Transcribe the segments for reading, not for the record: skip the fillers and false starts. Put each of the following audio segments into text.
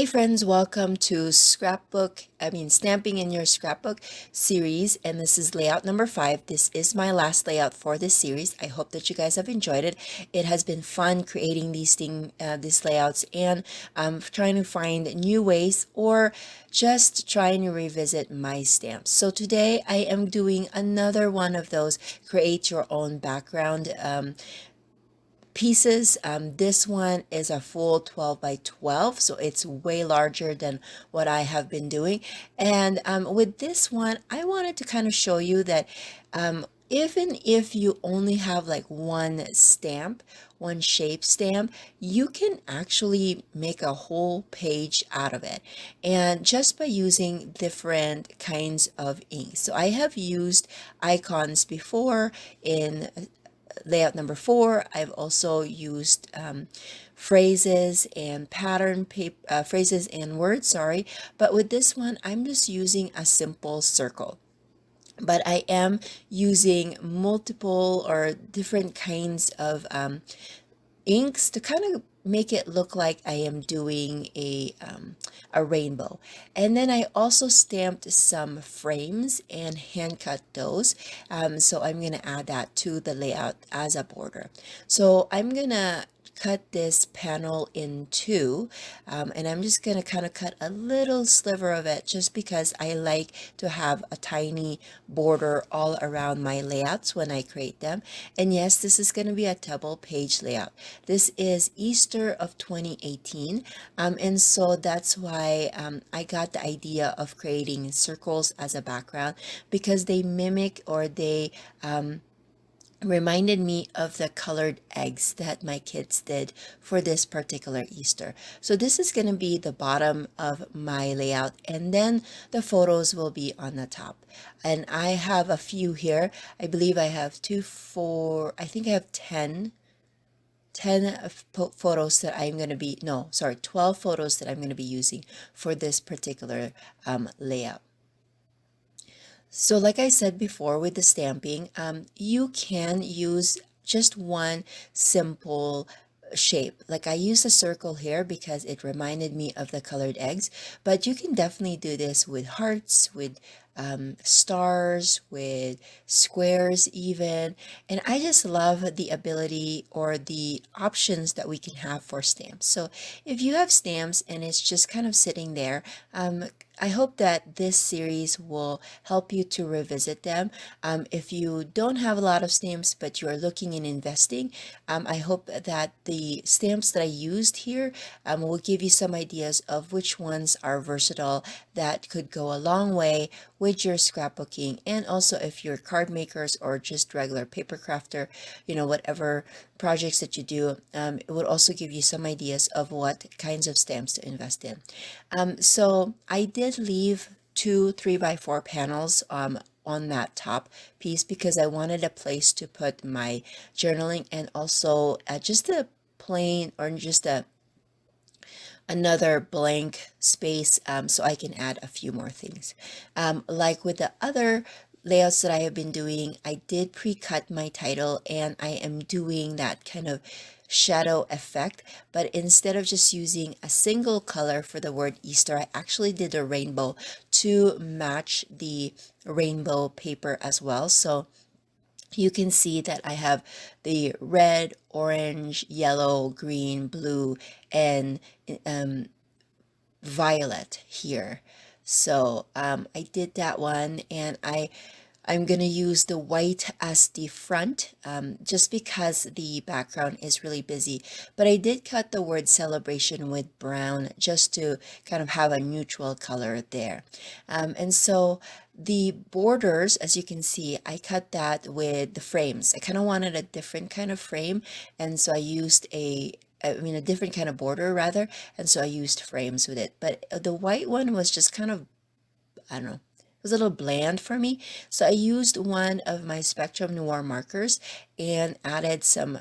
friends, welcome to Stamping in Your Scrapbook series, and this is layout number 5. This is my last layout for this series. I hope that you guys have enjoyed it. It has been fun creating these layouts and trying to find new ways or just trying to revisit my stamps. So today I am doing another one of those create your own background pieces. This one is a full 12 by 12, so it's way larger than what I have been doing. And with this one, I wanted to kind of show you that even if you only have like one stamp, one shape stamp, you can actually make a whole page out of it. And just by using different kinds of ink. So I have used icons before in layout number 4. I've also used phrases and phrases and words, sorry. But with this one, I'm just using a simple circle. But I am using multiple or different kinds of inks to kind of make it look like I am doing a rainbow. And then I also stamped some frames and hand cut those. So I'm going to add that to the layout as a border. So I'm going to cut this panel in two, and I'm just going to kind of cut a little sliver of it just because I like to have a tiny border all around my layouts when I create them. And yes, this is going to be a double page layout. This is Easter of 2018, and so that's why I got the idea of creating circles as a background, because they mimic or they reminded me of the colored eggs that my kids did for this particular Easter. So this is going to be the bottom of my layout, and then the photos will be on the top. And I have a few here. I believe I have 2, 4, I think I have 10 photos that I'm going to be, no, sorry, 12 photos that I'm going to be using for this particular layout. So like I said before with the stamping, you can use just one simple shape. Like I used a circle here because it reminded me of the colored eggs, but you can definitely do this with hearts, with stars, with squares even. And I just love the ability or the options that we can have for stamps. So if you have stamps and it's just kind of sitting there, I hope that this series will help you to revisit them. If you don't have a lot of stamps but you are looking in investing, I hope that the stamps that I used here will give you some ideas of which ones are versatile that could go a long way with your scrapbooking. And also if you're card makers or just regular paper crafter, whatever projects that you do, it would also give you some ideas of what kinds of stamps to invest in. So I did leave 2 3x4 panels on that top piece because I wanted a place to put my journaling, and also just a plain or just another blank space, so I can add a few more things. Like with the other layouts that I have been doing, I did pre-cut my title, and I am doing that kind of shadow effect, but instead of just using a single color for the word Easter, I actually did a rainbow to match the rainbow paper as well. So you can see that I have the red, orange, yellow, green, blue, and violet here. So I did that one, and I'm going to use the white as the front, just because the background is really busy. But I did cut the word celebration with brown just to kind of have a neutral color there. And so the borders, as you can see, I cut that with the frames. I kind of wanted a different kind of frame, and so I used a different kind of border rather, and so I used frames with it. But the white one was just kind of, I don't know, it was a little bland for me. So I used one of my Spectrum Noir markers and added some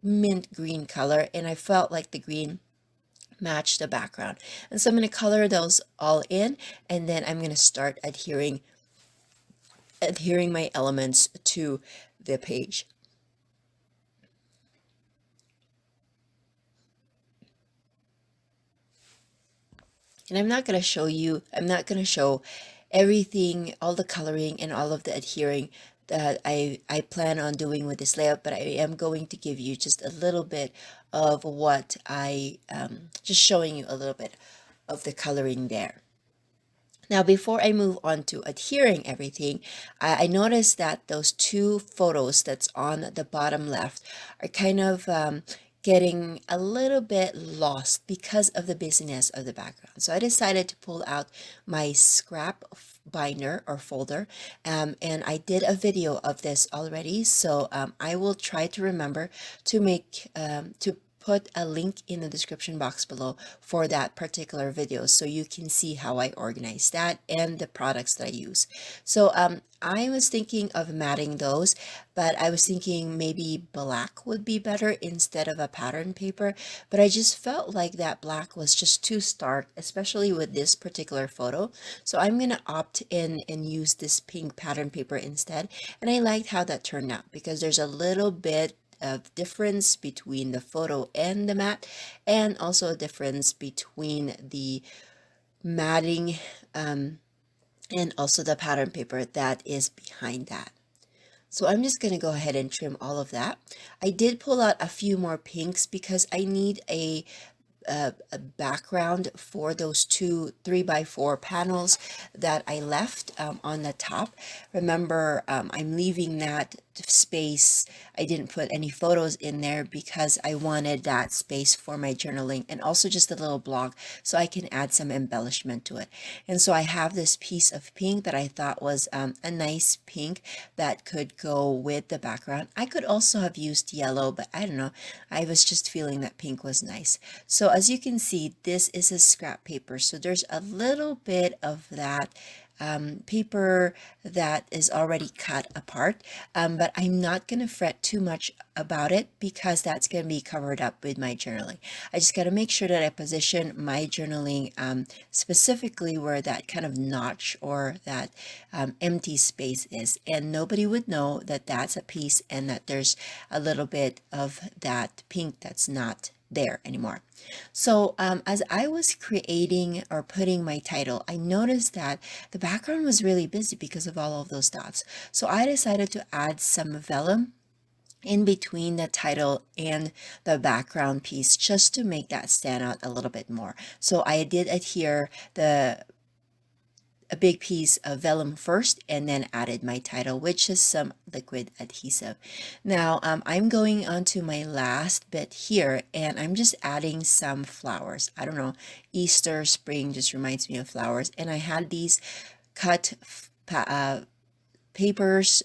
mint green color, and I felt like the green matched the background. And so I'm going to color those all in, and then I'm going to start adhering my elements to the page. And I'm not going to show everything, all the coloring and all of the adhering that I plan on doing with this layout, but I am going to give you just a little bit of what just showing you a little bit of the coloring there. Now, before I move on to adhering everything, I noticed that those two photos that's on the bottom left are kind of getting a little bit lost because of the busyness of the background. So I decided to pull out my scrap binder or folder, and I did a video of this already. So I will try to remember to to put a link in the description box below for that particular video so you can see how I organize that and the products that I use. So I was thinking of matting those, but I was thinking maybe black would be better instead of a pattern paper, but I just felt like that black was just too stark, especially with this particular photo. So I'm going to opt in and use this pink pattern paper instead. And I liked how that turned out because there's a little bit of difference between the photo and the mat, and also a difference between the matting and also the pattern paper that is behind that. So I'm just going to go ahead and trim all of that. I did pull out a few more pinks because I need a background for those two 3x4 panels that I left on the top. Remember, I'm leaving that space. I didn't put any photos in there because I wanted that space for my journaling and also just a little blog so I can add some embellishment to it. And so I have this piece of pink that I thought was a nice pink that could go with the background. I could also have used yellow, but I don't know. I was just feeling that pink was nice. So as you can see, this is a scrap paper. So there's a little bit of that paper that is already cut apart, but I'm not going to fret too much about it because that's going to be covered up with my journaling. I just got to make sure that I position my journaling specifically where that kind of notch or that empty space is, and nobody would know that that's a piece and that there's a little bit of that pink that's not there anymore. So as I was creating or putting my title, I noticed that the background was really busy because of all of those dots. So I decided to add some vellum in between the title and the background piece just to make that stand out a little bit more. So I did adhere a big piece of vellum first and then added my title, which is some liquid adhesive. Now I'm going on to my last bit here and I'm just adding some flowers. I don't know, Easter, spring just reminds me of flowers, and I had these cut papers,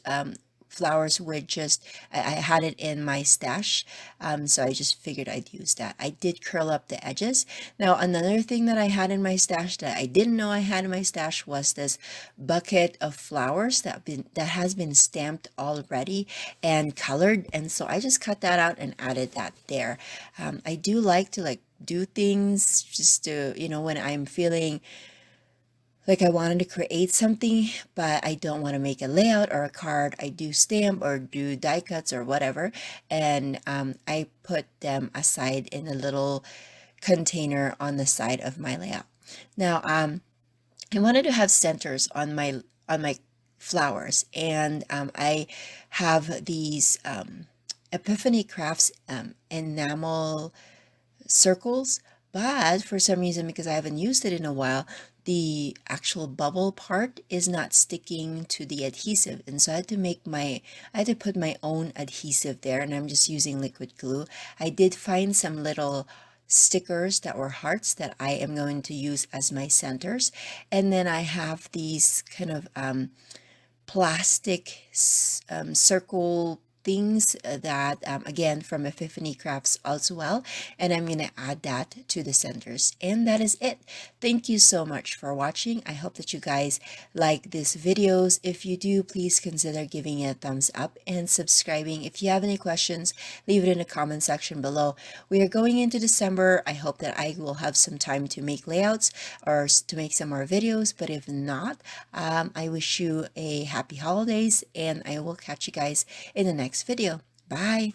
flowers with just, I had it in my stash, so I just figured I'd use that. I did curl up the edges. Now another thing that I had in my stash that I didn't know I had in my stash was this bucket of flowers that has been stamped already and colored, and so I just cut that out and added that there. I do like to do things just to, when I'm feeling like I wanted to create something, but I don't want to make a layout or a card. I do stamp or do die cuts or whatever, and I put them aside in a little container on the side of my layout. Now, I wanted to have centers on my flowers, and I have these Epiphany Crafts enamel circles, but for some reason, because I haven't used it in a while, the actual bubble part is not sticking to the adhesive, and so I had to put my own adhesive there, and I'm just using liquid glue. I did find some little stickers that were hearts that I am going to use as my centers, and then I have these kind of plastic circle things that again from Epiphany Crafts as well, and I'm going to add that to the centers, and that is it. Thank you so much for watching. I hope that you guys like these videos. If you do, please consider giving it a thumbs up and subscribing. If you have any questions, leave it in the comment section below. We are going into December. I hope that I will have some time to make layouts or to make some more videos, but if not, I wish you a happy holidays, and I will catch you guys in the next video. Bye.